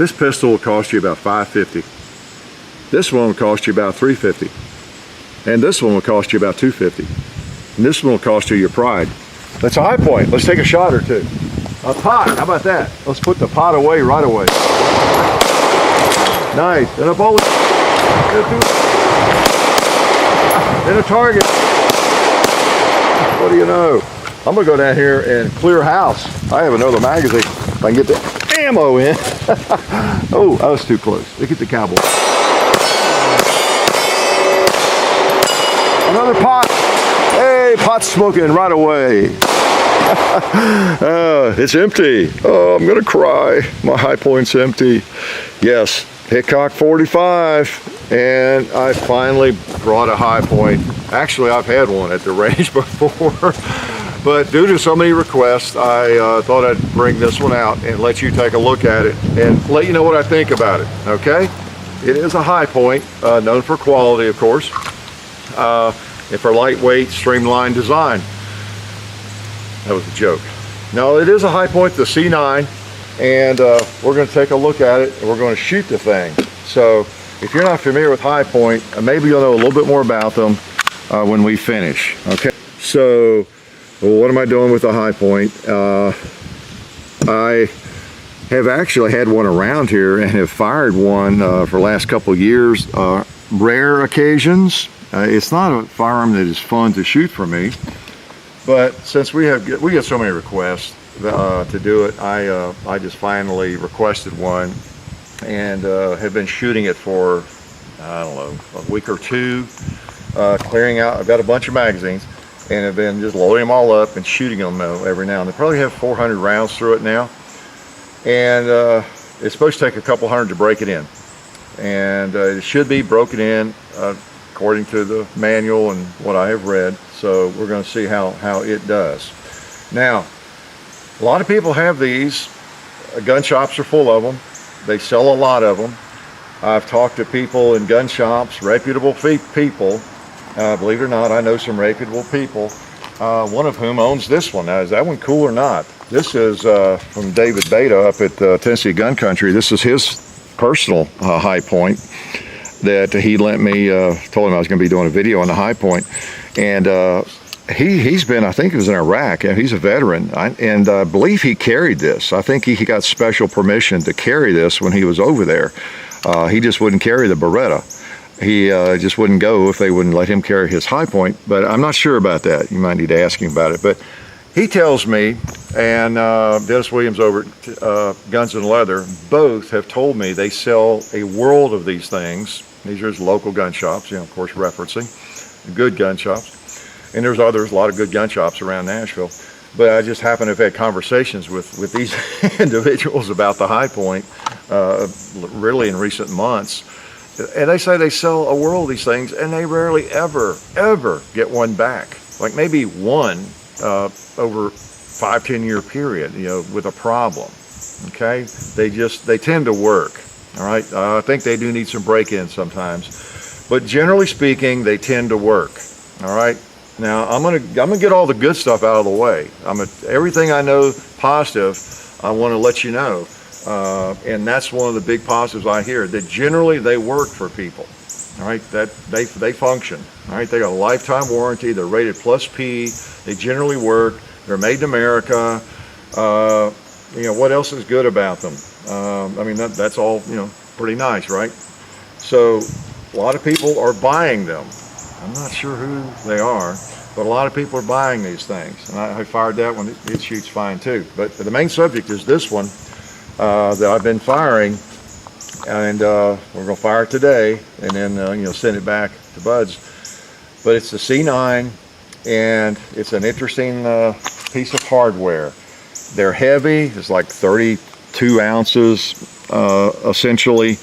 This pistol will cost you about $550. This one will cost you about $350. And this one will cost you about $250. And this one will cost you your pride. That's a high point. Let's take a shot or two. A pot, how about that? Let's put the pot away right away. Nice, and a bullet. And a target. What do you know? I'm gonna go down here and clear house. I have another magazine. If I can get the ammo in. Oh, I was too close. Look at the cowboy. Another pot. Hey, pot's smoking right away. It's empty. Oh, I'm gonna cry. My high point's empty. Yes, Hickok 45, and I finally brought a high point. Actually, I've had one at the range before, but due to so many requests, I thought I'd bring this one out and let you take a look at it and let you know what I think about it, okay? It is a high point, known for quality, of course, and for lightweight, streamlined design. That was a joke. No, it is a high point, the C9, and we're going to take a look at it and we're going to shoot the thing. So if you're not familiar with high point, maybe you'll know a little bit more about them when we finish. Okay, so what am I doing with the high point? I have actually had one around here and have fired one for the last couple of years. Rare occasions. It's not a firearm that is fun to shoot for me. But since we get so many requests to do it, I just finally requested one and have been shooting it for, I don't know, a week or two, clearing out. I've got a bunch of magazines and have been just loading them all up and shooting them every now and then. Probably have 400 rounds through it now, and it's supposed to take a couple hundred to break it in, and it should be broken in according to the manual and what I have read. So we're going to see how it does. Now, a lot of people have these. Gun shops are full of them. They sell a lot of them. I've talked to people in gun shops, reputable people. Believe it or not, I know some reputable people. One of whom owns this one. Now, is that one cool or not? This is from David Beta up at Tennessee Gun Country. This is his personal high point that he lent me. Told him I was going to be doing a video on the high point. And he's been, I think he was in Iraq, and he's a veteran, and I believe he carried this. I think he got special permission to carry this when he was over there. He just wouldn't carry the Beretta. He just wouldn't go if they wouldn't let him carry his high point, but I'm not sure about that. You might need to ask him about it. But he tells me, and Dennis Williams over at Guns and Leather, both have told me they sell a world of these things. These are his local gun shops, of course, referencing good gun shops. And there's others, a lot of good gun shops around Nashville. But I just happen to have had conversations with these individuals about the high point really in recent months. And they say they sell a world of these things and they rarely ever get one back. Like maybe one over 5-10 year period, with a problem. Okay, they tend to work. All right, I think they do need some break-ins sometimes, but generally speaking, they tend to work. All right. Now I'm gonna get all the good stuff out of the way. Everything I know positive, I want to let you know, and that's one of the big positives I hear. That generally they work for people. All right, that they function. All right, they got a lifetime warranty. They're rated plus P. They generally work. They're made in America. What else is good about them? That's all pretty nice, right? So a lot of people are buying them. I'm not sure who they are, but a lot of people are buying these things. And I fired that one. It shoots fine too. But the main subject is this one that I've been firing, and we're going to fire it today, and then send it back to Buds. But it's the C9, and it's an interesting piece of hardware. They're heavy. It's like 32 ounces essentially,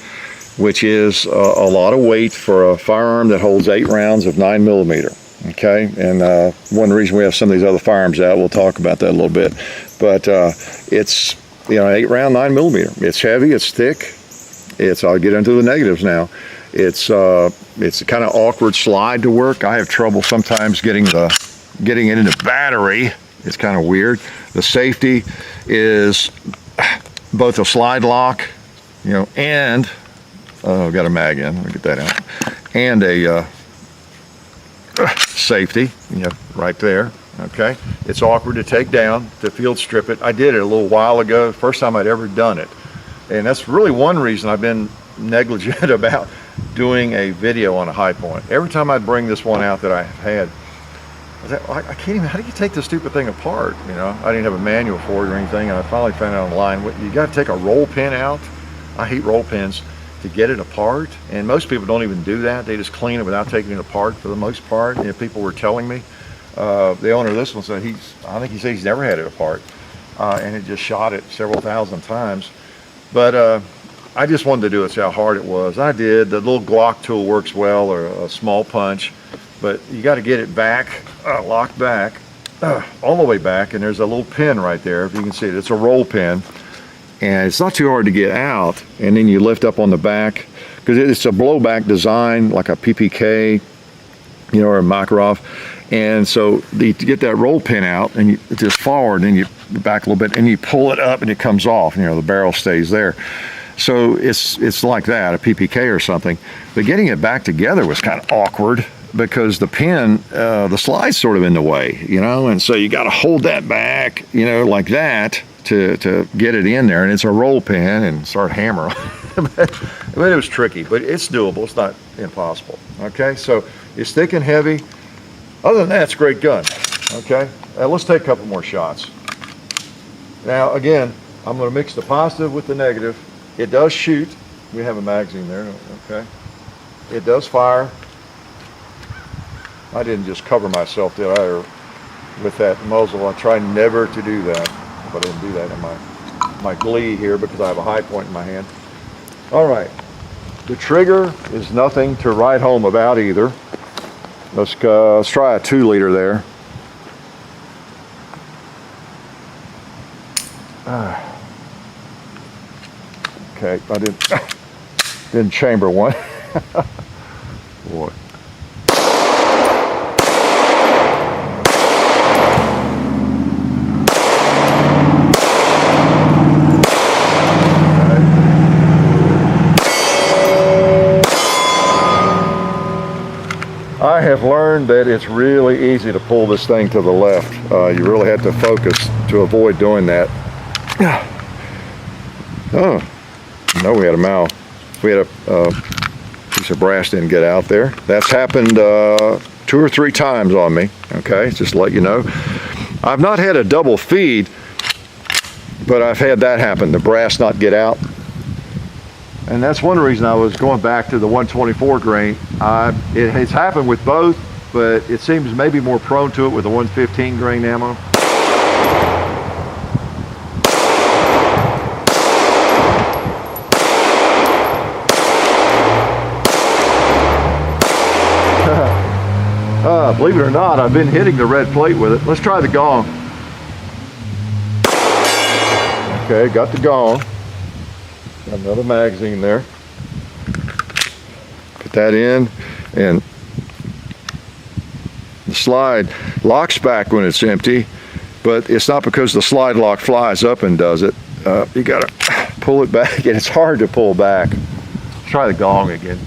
which is a lot of weight for a firearm that holds 8 rounds of 9mm. Okay, and one reason we have some of these other firearms out, we'll talk about that a little bit. But it's 8-round 9mm. It's heavy. It's thick. I'll get into the negatives now. It's a kind of awkward slide to work. I have trouble sometimes getting it into battery. It's kind of weird. The safety is both a slide lock you know, and got a mag in. Let me get that out. And a safety, you know, right there. Okay, it's awkward to take down to field strip it. I did it a little while ago, first time I'd ever done it, and that's really one reason I've been negligent about doing a video on a high point. Every time I'd bring this one out that I had, I can't even, how do you take this stupid thing apart? You know, I didn't have a manual for it or anything, and I finally found out online, you got to take a roll pin out. I hate roll pins, to get it apart, and most people don't even do that. They just clean it without taking it apart for the most part. And people were telling me, the owner of this one said I think he said he's never had it apart, and it just shot it several thousand times. But I just wanted to do it, see how hard it was. I did. The little Glock tool works well, or a small punch, but you got to get it back, locked back, all the way back, and there's a little pin right there, if you can see it. It's a roll pin, and it's not too hard to get out, and then you lift up on the back, because it's a blowback design, like a PPK, you know, or a Makarov. And so you get that roll pin out, and you just forward, and you back a little bit, and you pull it up, and it comes off, and, you know, the barrel stays there. So it's like that, a PPK or something. But getting it back together was kind of awkward, because the pin, the slide's sort of in the way, you know, and so you got to hold that back, you know, like that to get it in there, and it's a roll pin, and start hammering. But it was tricky, but it's doable. It's not impossible. Okay, so it's thick and heavy. Other than that, it's a great gun. Okay, let's take a couple more shots. Now, again, I'm going to mix the positive with the negative. It does shoot. We have a magazine there. Okay, it does fire. I didn't just cover myself, did I? Or with that muzzle, I try never to do that. But I didn't do that in my glee here, because I have a high point in my hand. All right, the trigger is nothing to write home about either. Let's try a 2 liter there. Okay, I didn't chamber one. Boy. I have learned that it's really easy to pull this thing to the left. You really have to focus to avoid doing that. Oh, no, we had a mouth. We had a piece of brass didn't get out there. That's happened 2 or 3 times on me. Okay, just to let you know. I've not had a double feed, but I've had that happen, the brass not get out. And that's one reason I was going back to the 124 grain. It has happened with both, but it seems maybe more prone to it with the 115 grain ammo. Believe it or not, I've been hitting the red plate with it. Let's try the gong. Okay, got the gong. Got another magazine there. Put that in, and the slide locks back when it's empty, but it's not because the slide lock flies up and does it. You gotta pull it back, and it's hard to pull back. Let's try the gong again.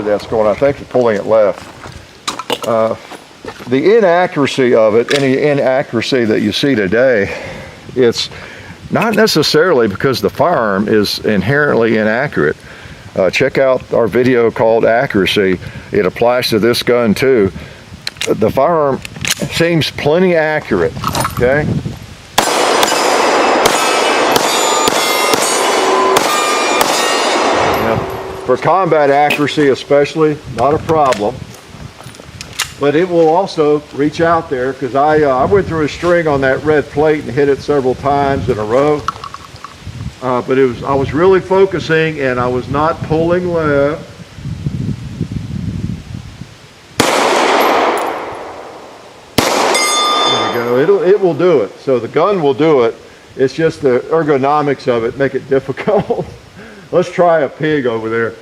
That's going on. I think you're pulling it left. The inaccuracy of it, any inaccuracy that you see today, it's not necessarily because the firearm is inherently inaccurate. Check out our video called Accuracy. It applies to this gun too. The firearm seems plenty accurate, okay? For combat accuracy especially, not a problem. But it will also reach out there, because I went through a string on that red plate and hit it several times in a row. But I was really focusing, and I was not pulling left. There we go. It will do it. So the gun will do it. It's just the ergonomics of it make it difficult. Let's try a pig over there.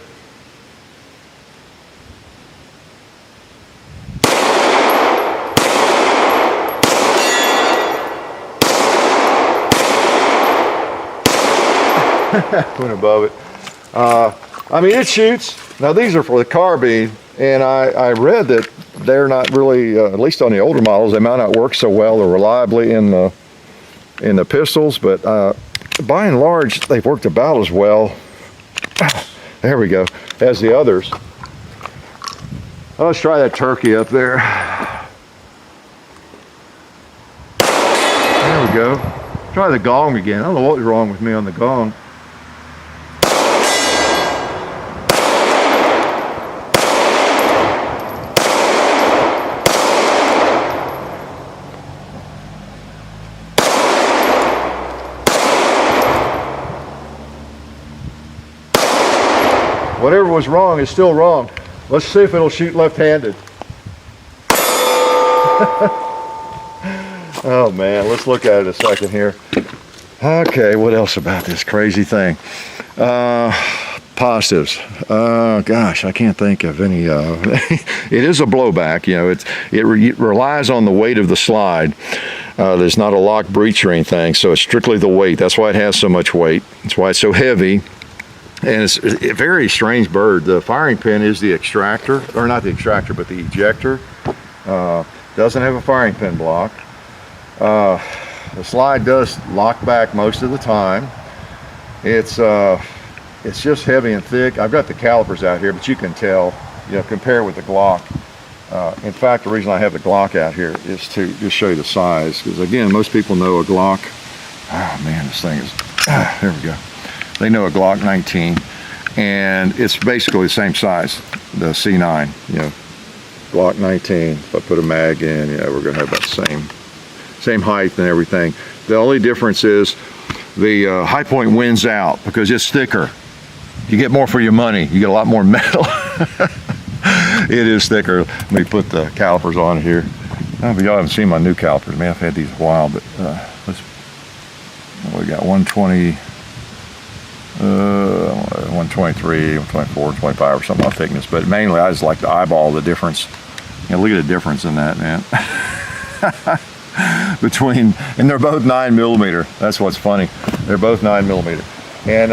Went above it. I mean, it shoots. Now these are for the carbine, and I read that they're not really, at least on the older models, they might not work so well or reliably in the pistols, but by and large, they've worked about as well. There we go, as the others. Let's try that turkey up there. There we go. Try the gong again. I don't know what was wrong with me on the gong. Whatever was wrong is still wrong. Let's see if it'll shoot left-handed. Oh man, let's look at it a second here. Okay, what else about this crazy thing? Positives. Gosh, I can't think of any. It is a blowback. You know, it relies on the weight of the slide. There's not a lock breech or anything, so it's strictly the weight. That's why it has so much weight. That's why it's so heavy. And it's a very strange bird. The firing pin is the extractor, or not the extractor, but the ejector. Doesn't have a firing pin block. The slide does lock back most of the time. It's just heavy and thick. I've got the calipers out here, but you can tell, you know, compare with the Glock. In fact, the reason I have the Glock out here is to just show you the size, because again, most people know a Glock. Oh man, this thing is, there we go. They know a Glock 19, and it's basically the same size, the C9, you know, Glock 19. If I put a mag in, you know, we're gonna have about the same height and everything. The only difference is the high point wins out because it's thicker. You get more for your money. You get a lot more metal. It is thicker. Let me put the calipers on here. Oh, but y'all haven't seen my new calipers. Man, I've had these a while, but we got 120. 123, 124, 125 or something on thickness, but mainly I just like to eyeball the difference. You know, look at the difference in that, man. Between, and they're both 9mm. That's what's funny. They're both 9mm, and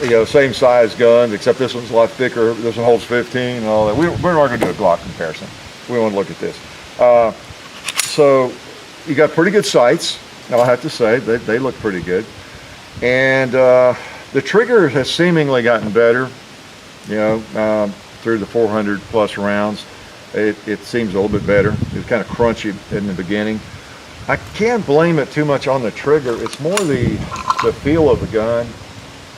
you know, same size guns, except this one's a lot thicker. This one holds 15 and all that. We're not going to do a Glock comparison. We want to look at this. So you got pretty good sights. Now I have to say they look pretty good. And the trigger has seemingly gotten better, you know, through the 400 plus rounds. It seems a little bit better. It's kind of crunchy in the beginning. I can't blame it too much on the trigger. It's more the feel of the gun.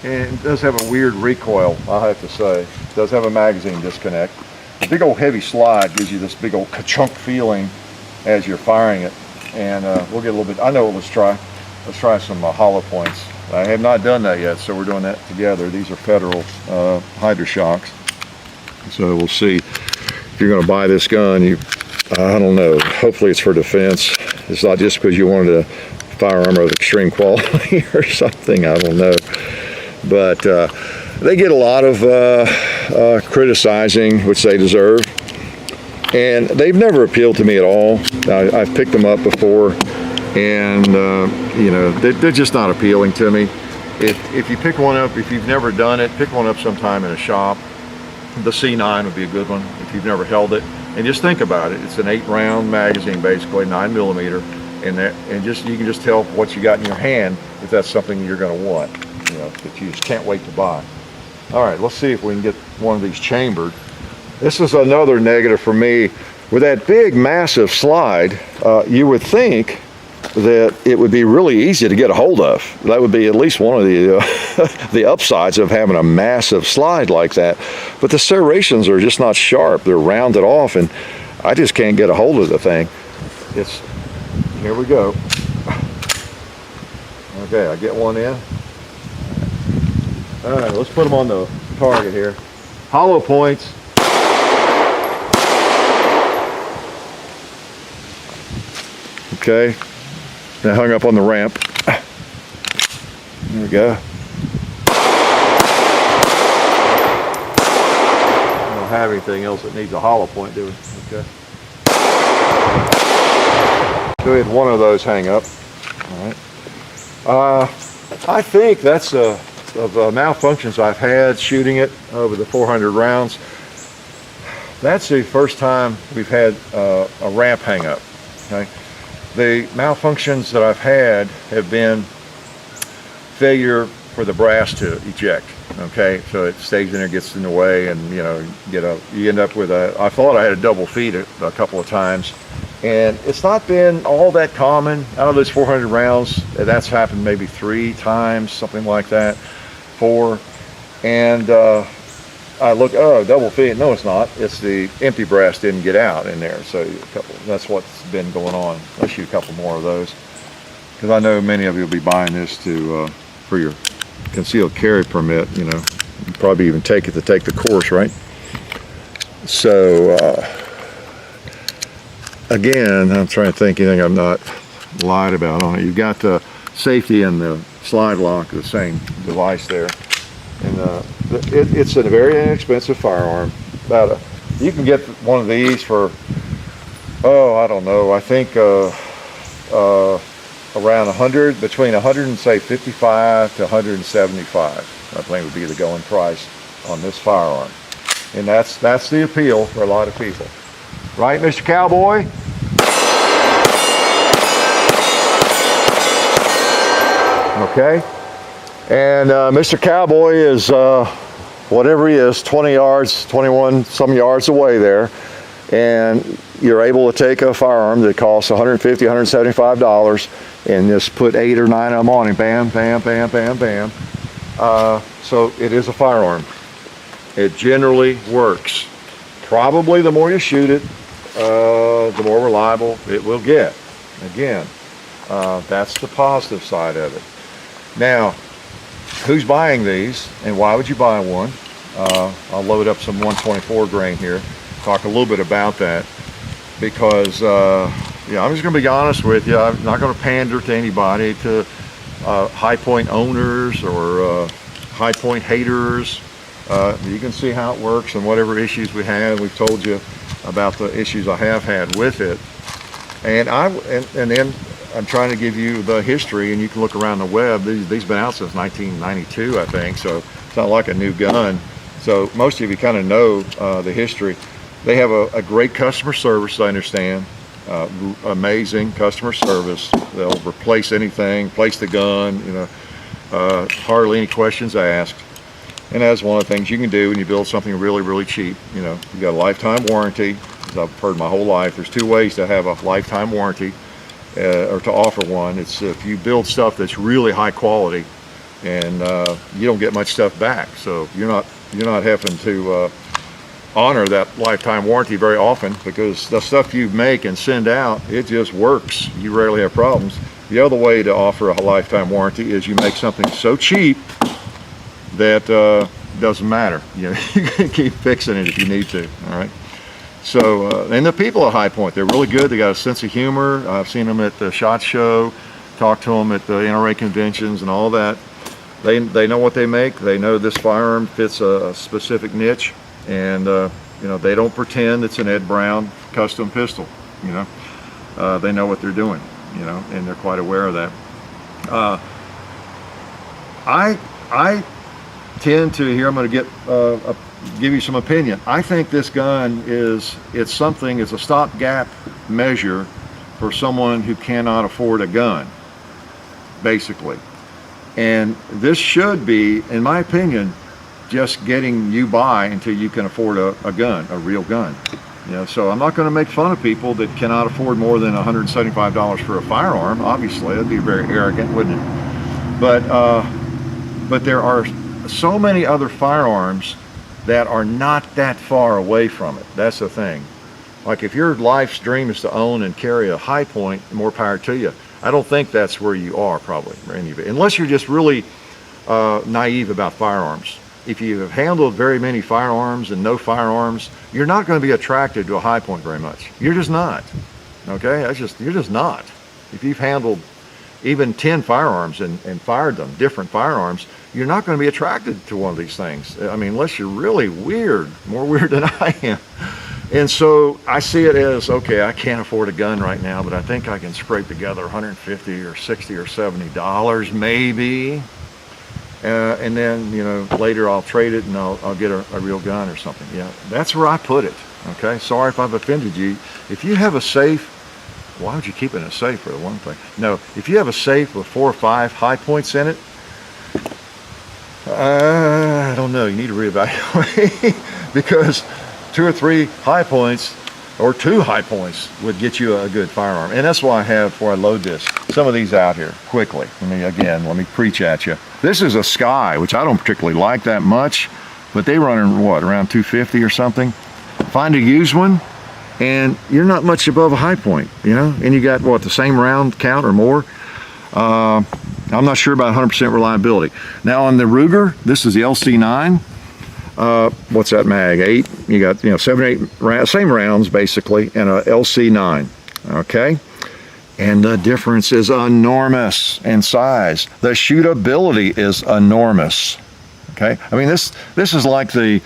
And it does have a weird recoil, I have to say. It does have a magazine disconnect. The big old heavy slide gives you this big old ka-chunk feeling as you're firing it. And we'll get a little bit, I know, let's try some hollow points. I have not done that yet, so we're doing that together. These are Federal Hydra-Shocks. So we'll see. If you're going to buy this gun, I don't know, hopefully it's for defense. It's not just because you wanted a firearm of extreme quality or something, I don't know. But they get a lot of criticizing, which they deserve. And they've never appealed to me at all. I've picked them up before. And you know, they're just not appealing to me. If you pick one up, if you've never done it, pick one up sometime in a shop. The C9 would be a good one if you've never held it. And just think about it. It's an 8-round magazine, basically 9mm, and just you can just tell what you got in your hand if that's something you're going to want. You know, that you just can't wait to buy. All right, let's see if we can get one of these chambered. This is another negative for me. With that big, massive slide, you would think that it would be really easy to get a hold of. That would be at least one of the the upsides of having a massive slide like that. But the serrations are just not sharp. They're rounded off, and I just can't get a hold of the thing. Here we go. Okay, I get one in. All right, let's put them on the target here. Hollow points. Okay. Now hung up on the ramp. There we go. I don't have anything else that needs a hollow point, do we? Okay. Go ahead, one of those hang up. All right. I think that's of malfunctions I've had shooting it over the 400 rounds. That's the first time we've had a ramp hang up. Okay. The malfunctions that I've had have been failure for the brass to eject. Okay, so it stays in there, gets in the way, and you end up with I thought I had a double feed a couple of times, and it's not been all that common. Out of those 400 rounds, that's happened maybe 3 times, something like that, 4. And I look, oh, double feed. No, it's not. It's the empty brass didn't get out in there. So that's what's been going on. Let's shoot a couple more of those, because I know many of you will be buying this for your concealed carry permit. You probably even take it to take the course, right? So again, I'm trying to think anything I've not lied about on it. You've got the safety and the slide lock, the same device there, and it's a very inexpensive firearm. You can get one of these for, I don't know, I think around 100, between 100 and say 55 to 175, I think would be the going price on this firearm. And that's the appeal for a lot of people. Right, Mr. Cowboy? Okay. And Mr. Cowboy is, whatever he is, 20 yards, 21 some yards away there. And you're able to take a firearm that costs $150, $175 and just put 8 or 9 of them on him. Bam, bam, bam, bam, bam. So it is a firearm. It generally works. Probably the more you shoot it, the more reliable it will get. Again, that's the positive side of it. Now, who's buying these and why would you buy one? I'll load up some 124 grain here, talk a little bit about that, because I'm just going to be honest with you. I'm not going to pander to anybody, to High Point owners or High Point haters. You can see how it works and whatever issues we have. We've told you about the issues I have had with it, and then I'm trying to give you the history, and you can look around the web. These been out since 1992, I think, so it's not like a new gun. So most of you kind of know the history. They have a great customer service, I understand. Amazing customer service. They'll replace anything, place the gun, hardly any questions asked. And that's one of the things you can do when you build something really, really cheap. You've got a lifetime warranty. As I've heard my whole life, there's 2 ways to have a lifetime warranty, or to offer one. It's if you build stuff that's really high quality, and you don't get much stuff back. So you're not having to honor that lifetime warranty very often, because the stuff you make and send out, it just works. You rarely have problems. The other way to offer a lifetime warranty is you make something so cheap that doesn't matter. You can keep fixing it if you need to. All right. So and the people at High Point, they're really good. They got a sense of humor. I've seen them at the SHOT Show, talked to them at the NRA conventions and all that. They know what they make. They know this firearm fits a specific niche, and they don't pretend it's an Ed Brown custom pistol. They know what they're doing. And they're quite aware of that. I tend to here. I'm going to give you some opinion. I think this gun it's a stopgap measure for someone who cannot afford a gun, basically. And this should be, in my opinion, just getting you by until you can afford a gun, a real gun. So I'm not going to make fun of people that cannot afford more than $175 for a firearm. Obviously, that'd be very arrogant, wouldn't it? But there are so many other firearms that are not that far away from it. That's the thing. Like if your life's dream is to own and carry a High Point, more power to you. I don't think that's where you are, probably, unless you're just really naive about firearms. If you have handled very many firearms and no firearms, you're not going to be attracted to a High Point very much. You're just not. Okay, you're just not. If you've handled even 10 firearms and fired them, different firearms, you're not going to be attracted to one of these things. I mean, unless you're really weird, more weird than I am. And so I see it as, okay, I can't afford a gun right now, but I think I can scrape together 150 or 60 or $70 maybe. And then, you know, later I'll trade it and I'll get a real gun or something. Yeah, that's where I put it. Okay, sorry if I've offended you. If you have a safe, why would you keep it in a safe for the one thing? No, if you have a safe with 4 or 5 high points in it, I don't know, you need to reevaluate because 2 or 3 high points or 2 high points would get you a good firearm. And that's why I have, before I load this, some of these out here quickly. Let me preach at you. This is a Sky, which I don't particularly like that much, but they run in what, around 250 or something. Find a used one and you're not much above a high point, you know, and you got what, the same round count or more. I'm not sure about 100% reliability. Now on the Ruger, this is the LC9. What's that mag? 8. You got, you know, 7, 8 same rounds basically, and a LC9. Okay, and the difference is enormous in size. The shootability is enormous. Okay, I mean this is like a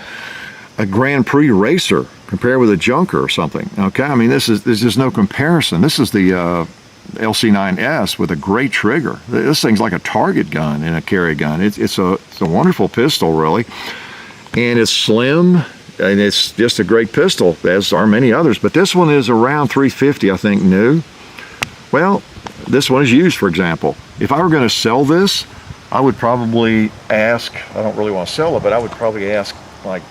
Grand Prix racer compared with a Junker or something. Okay, I mean there's just no comparison. This is the LC9S with a great trigger. This thing's like a target gun and a carry gun. It's a wonderful pistol, really, and it's slim and it's just a great pistol, as are many others. But this one is around 350, I think, new. Well, this one is used, for example. If I were going to sell this, I would probably ask. I don't really want to sell it, but I would probably ask, like,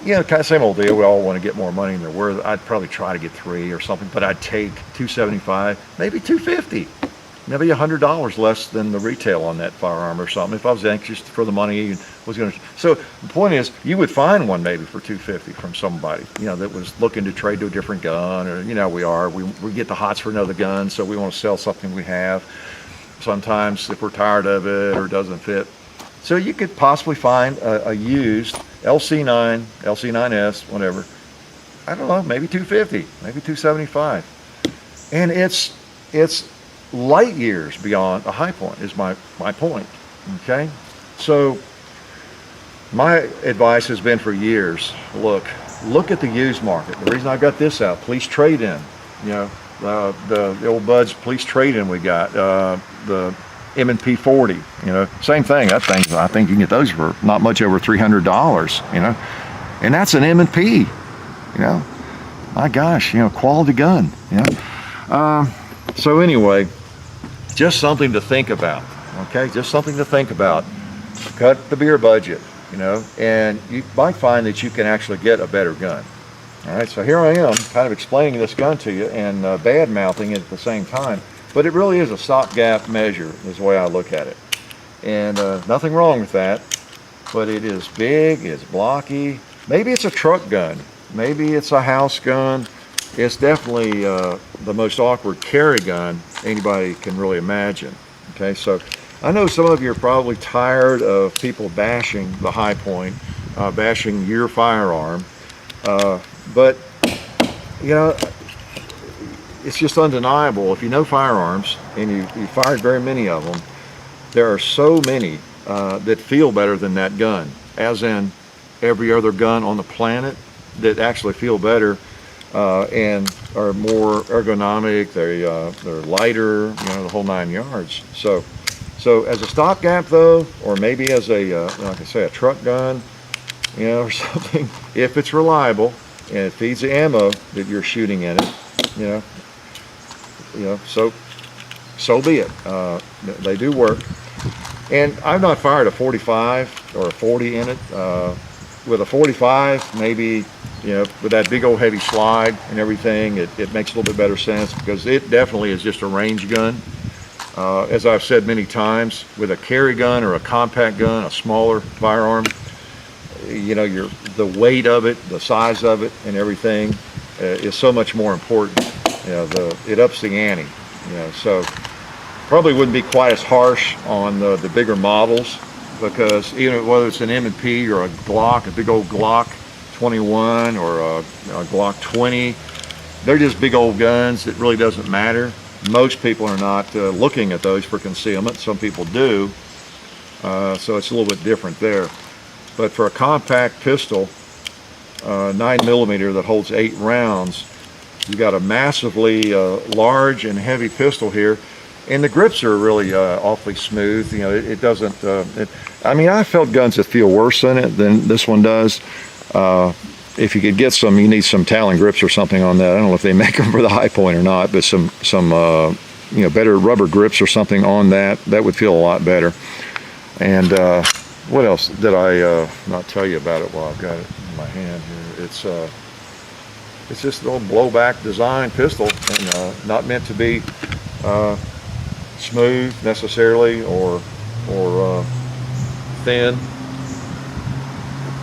yeah, kind of same old deal. We all want to get more money than they're worth. I'd probably try to get 3 or something, but I'd take 275, maybe 250, maybe $100 less than the retail on that firearm or something. If I was anxious for the money and was going to, so the point is, you would find one maybe for 250 from somebody, you know, that was looking to trade to a different gun, or you know, we get the hots for another gun, so we want to sell something we have. Sometimes if we're tired of it or doesn't fit. So you could possibly find a used LC9, LC9S, whatever. I don't know, maybe 250, maybe 275. And it's light years beyond a high point is my point, okay? So my advice has been for years, look at the used market. The reason I got this out, police trade-in, you know, the old Buds police trade-in we got, the M&P 40, you know, same thing. That thing, I think you can get those for not much over $300, you know, and that's an M&P, you know, my gosh, you know, quality gun, you know. So anyway, just something to think about, okay, just something to think about. Cut the beer budget, you know, and you might find that you can actually get a better gun. All right, so here I am kind of explaining this gun to you and bad mouthing it at the same time. But it really is a stopgap measure, is the way I look at it. And nothing wrong with that. But it is big, it's blocky. Maybe it's a truck gun. Maybe it's a house gun. It's definitely the most awkward carry gun anybody can really imagine. Okay, so I know some of you are probably tired of people bashing the high point, bashing your firearm. But, you know, it's just undeniable. If you know firearms and you fired very many of them, there are so many that feel better than that gun, as in every other gun on the planet, that actually feel better and are more ergonomic. They're lighter, you know, the whole 9 yards. So as a stopgap though, or maybe as a like I say, a truck gun, you know, or something, if it's reliable and it feeds the ammo that you're shooting in it, you know, so be it. They do work. And I've not fired a 45 or a 40 in it. With a 45, maybe, you know, with that big old heavy slide and everything, it makes a little bit better sense, because it definitely is just a range gun. As I've said many times, with a carry gun or a compact gun, a smaller firearm, you know, the weight of it, the size of it, and everything is so much more important. You know, it ups the ante. You know, so probably wouldn't be quite as harsh on the bigger models, because even whether it's an M&P or a Glock, a big old Glock 21 or a Glock 20, they're just big old guns. It really doesn't matter. Most people are not looking at those for concealment. Some people do, so it's a little bit different there. But for a compact pistol, 9mm that holds 8 rounds, you've got a massively large and heavy pistol here, and the grips are really awfully smooth. You know, it doesn't. I mean, I felt guns that feel worse than it than this one does. If you could get some, you need some Talon grips or something on that. I don't know if they make them for the High Point or not, but some you know, better rubber grips or something on that would feel a lot better. And what else did I not tell you about it while I've got it in my hand here? It's just a little blowback design pistol, and not meant to be smooth necessarily or thin.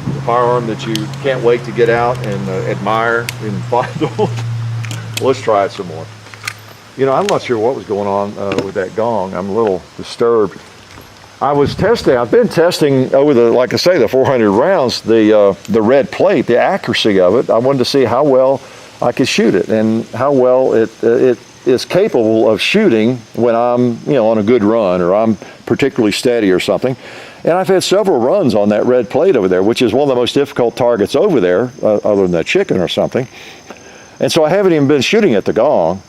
A firearm that you can't wait to get out and admire and fondle. Let's try it some more. You know, I'm not sure what was going on with that gong. I'm a little disturbed. I've been testing over the, like I say, the 400 rounds, the red plate, the accuracy of it. I wanted to see how well I could shoot it and how well it is capable of shooting when I'm, you know, on a good run or I'm particularly steady or something. And I've had several runs on that red plate over there, which is one of the most difficult targets over there, other than that chicken or something. And so I haven't even been shooting at the gong.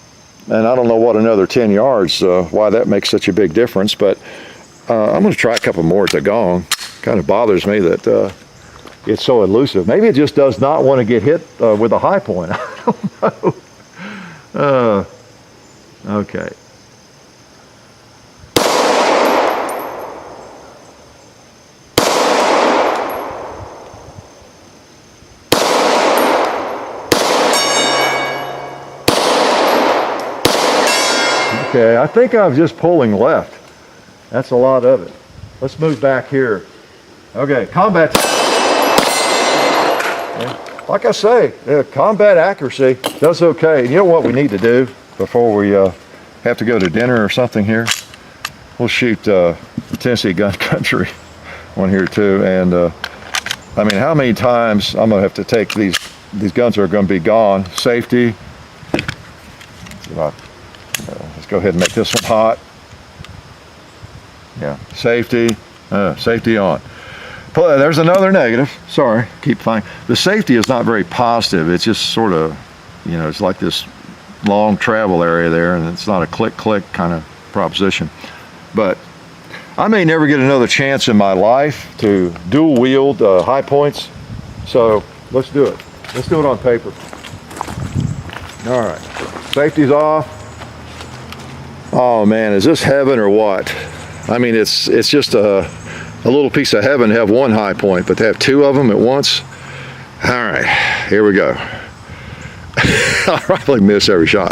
And I don't know what another 10 yards, why that makes such a big difference, but I'm going to try a couple more at the gong. Kind of bothers me that it's so elusive. Maybe it just does not want to get hit with a High Point. I don't know. Okay. Okay, I think I was just pulling left. That's a lot of it. Let's move back here. Okay, combat. Like I say, combat accuracy does okay. You know what we need to do before we have to go to dinner or something here? We'll shoot Tennessee Gun Country one here too. And I mean, how many times I'm gonna have to take these guns are gonna be gone. Safety. Let's go ahead and make this one hot. Yeah, safety, safety on. There's another negative. Sorry, keep finding. The safety is not very positive. It's just sort of, you know, it's like this long travel area there, and it's not a click-click kind of proposition. But I may never get another chance in my life to dual wield High Points, so let's do it. Let's do it on paper. All right, safety's off. Oh man, is this heaven or what? I mean, it's just a little piece of heaven to have one High Point, but to have two of them at once. All right, here we go. I'll probably miss every shot.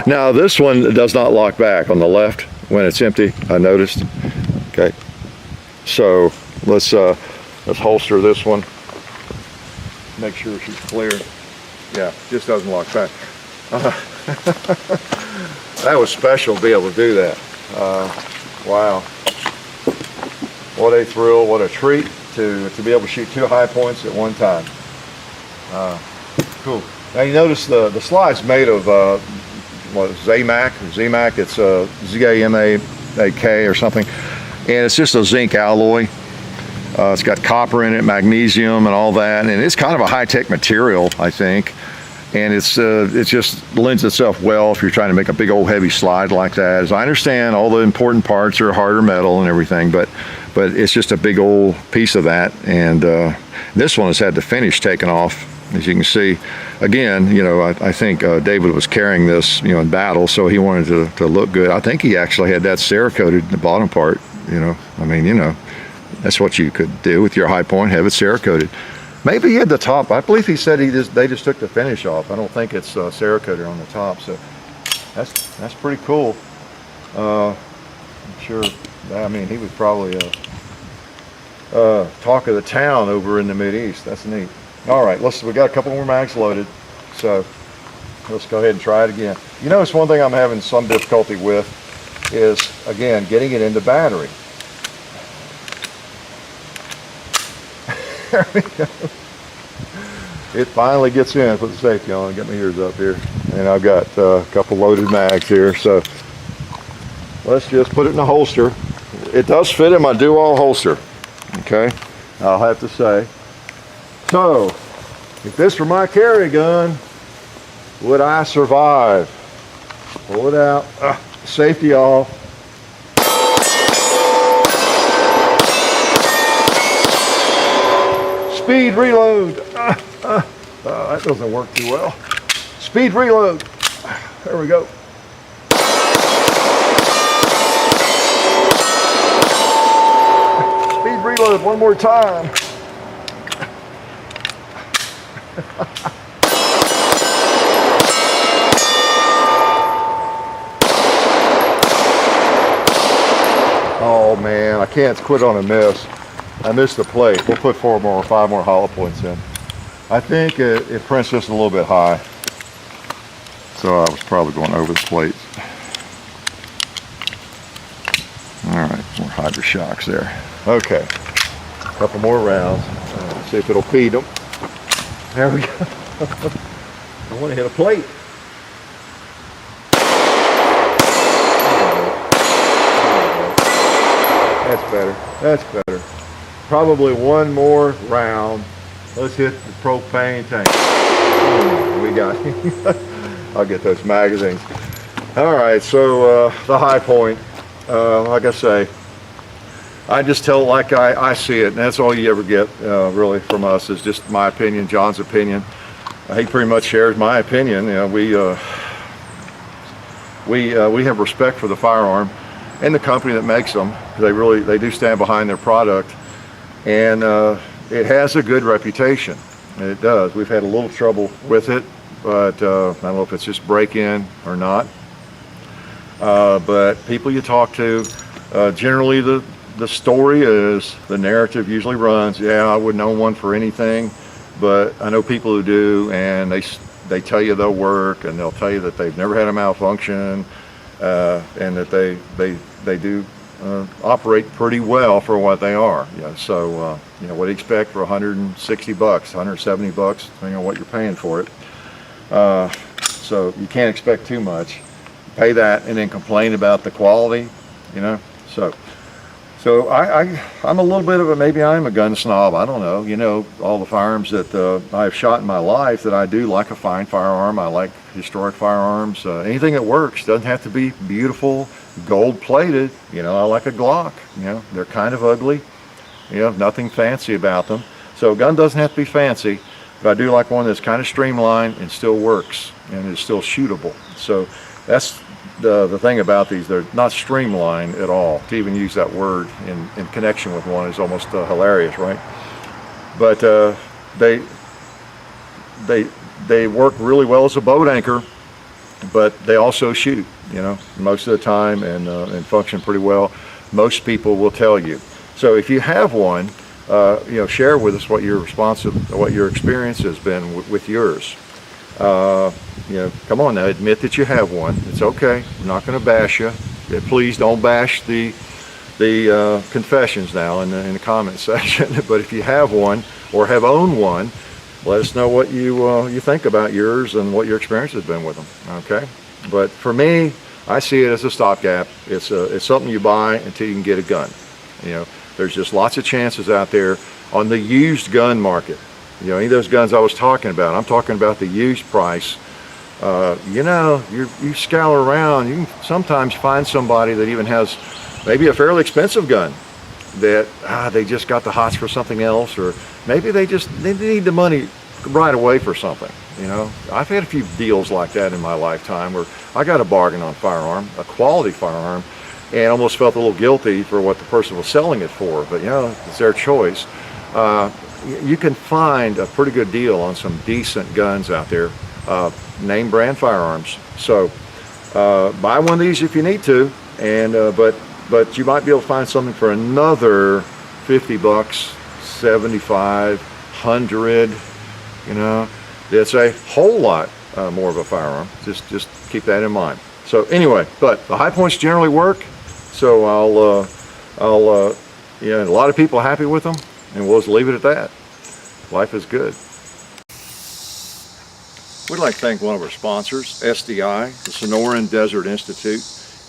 Now this one does not lock back on the left when it's empty, I noticed. Okay, so let's holster this one. Make sure she's clear. Yeah, just doesn't lock back. That was special to be able to do that. Wow. What a thrill, what a treat to be able to shoot two High Points at one time. Cool. Now you notice the slide's made of what, ZMAK, it's ZAMAK or something. And it's just a zinc alloy. It's got copper in it, magnesium and all that. And it's kind of a high-tech material, I think. And it just lends itself well if you're trying to make a big old heavy slide like that. As I understand, all the important parts are harder metal and everything, but it's just a big old piece of that. And this one has had the finish taken off, as you can see. Again, you know, I think David was carrying this, you know, in battle, so he wanted to look good. I think he actually had that Cerakoted in the bottom part. You know, I mean, you know, that's what you could do with your High Point, have it Cerakoted. Maybe he had the top. I believe he said they just took the finish off. I don't think it's Cerakoted on the top. So that's pretty cool. I'm sure. I mean, he was probably talk of the town over in the Mideast. That's neat. All right, we got a couple more mags loaded. So let's go ahead and try it again. You notice one thing I'm having some difficulty with is, again, getting it into battery. There we go. it finally gets in. Put the safety on, get my ears up here. And I've got a couple loaded mags here, so let's just put it in a holster. It does fit in my do-all holster, okay? I'll have to say. So, if this were my carry gun, would I survive? Pull it out, safety off. Speed reload. That doesn't work too well. Speed reload. There we go. Speed reload one more time. Oh man, I can't quit on a miss. I missed the plate. We'll put 5 more hollow points in. I think it prints just a little bit high. So I was probably going over the plates. All right, more hydro shocks there. Okay, a couple more rounds. See if it'll feed them. There we go. I want to hit a plate. That's better. That's better. Probably one more round. Let's hit the propane tank. We got I'll get those magazines. All right, so the high point, like I say, I just tell it like I see it, and that's all you ever get really from us is just my opinion, John's opinion. He pretty much shares my opinion. You know, we have respect for the firearm and the company that makes them. They do stand behind their product, and it has a good reputation. It does. We've had a little trouble with it, but I don't know if it's just break-in or not. But people you talk to, generally the story is, the narrative usually runs, yeah, I wouldn't own one for anything, but I know people who do, and they tell you they'll work, and they'll tell you that they've never had a malfunction, and that they do operate pretty well for what they are. Yeah, so you know, what do you expect for 160 bucks, 170 bucks, depending on what you're paying for it. So you can't expect too much. Pay that and then complain about the quality, you know. So I'm a little bit of maybe I'm a gun snob, I don't know. You know, all the firearms that I've shot in my life, that I do like a fine firearm. I like historic firearms. Anything that works, doesn't have to be beautiful, gold plated. You know, I like a Glock. You know, they're kind of ugly. You know, nothing fancy about them. So a gun doesn't have to be fancy, but I do like one that's kind of streamlined and still works and is still shootable. So that's the thing about these. They're not streamlined at all. To even use that word in connection with one is almost hilarious, right? But they work really well as a boat anchor, but they also shoot, you know, most of the time, and function pretty well. Most people will tell you. So if you have one, you know, share with us what your experience has been with yours. You know, come on now, admit that you have one. It's okay. I'm not going to bash you. Please don't bash the confessions now in the comment section. But if you have one or have owned one, let us know what you think about yours and what your experience has been with them. Okay. But for me, I see it as a stopgap. It's something you buy until you can get a gun. You know, there's just lots of chances out there on the used gun market. You know, any of those guns I was talking about, I'm talking about the used price. You know, you scour around, you can sometimes find somebody that even has maybe a fairly expensive gun that they just got the hots for something else, or maybe they need the money right away for something. You know, I've had a few deals like that in my lifetime where I got a bargain on firearm, a quality firearm, and almost felt a little guilty for what the person was selling it for. But you know, it's their choice. You can find a pretty good deal on some decent guns out there, name brand firearms. So buy one of these if you need to, and but you might be able to find something for another 50 bucks, 75, 100. You know, it's a whole lot more of a firearm. Just keep that in mind. So anyway, but the high points generally work. So I'll you know, a lot of people are happy with them, and we'll just leave it at that. Life is good. like to thank one of our sponsors, SDI, the Sonoran Desert Institute.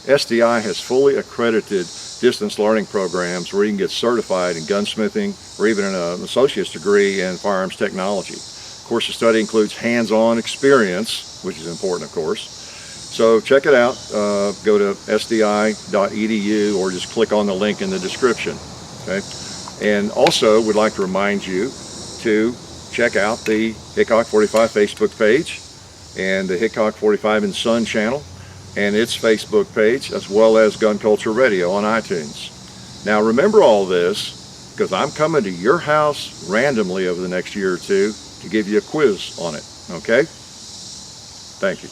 SDI has fully accredited distance learning programs where you can get certified in gunsmithing or even an associate's degree in firearms technology. Of course, the study includes hands-on experience, which is important, of course. So check it out. Go to sdi.edu or just click on the link in the description. Okay? And also would like to remind you to check out the Hickok 45 Facebook page and the Hickok 45 and Son channel and its Facebook page, as well as Gun Culture Radio on iTunes. Now remember all this, because I'm coming to your house randomly over the next year or two to give you a quiz on it, okay? Thank you.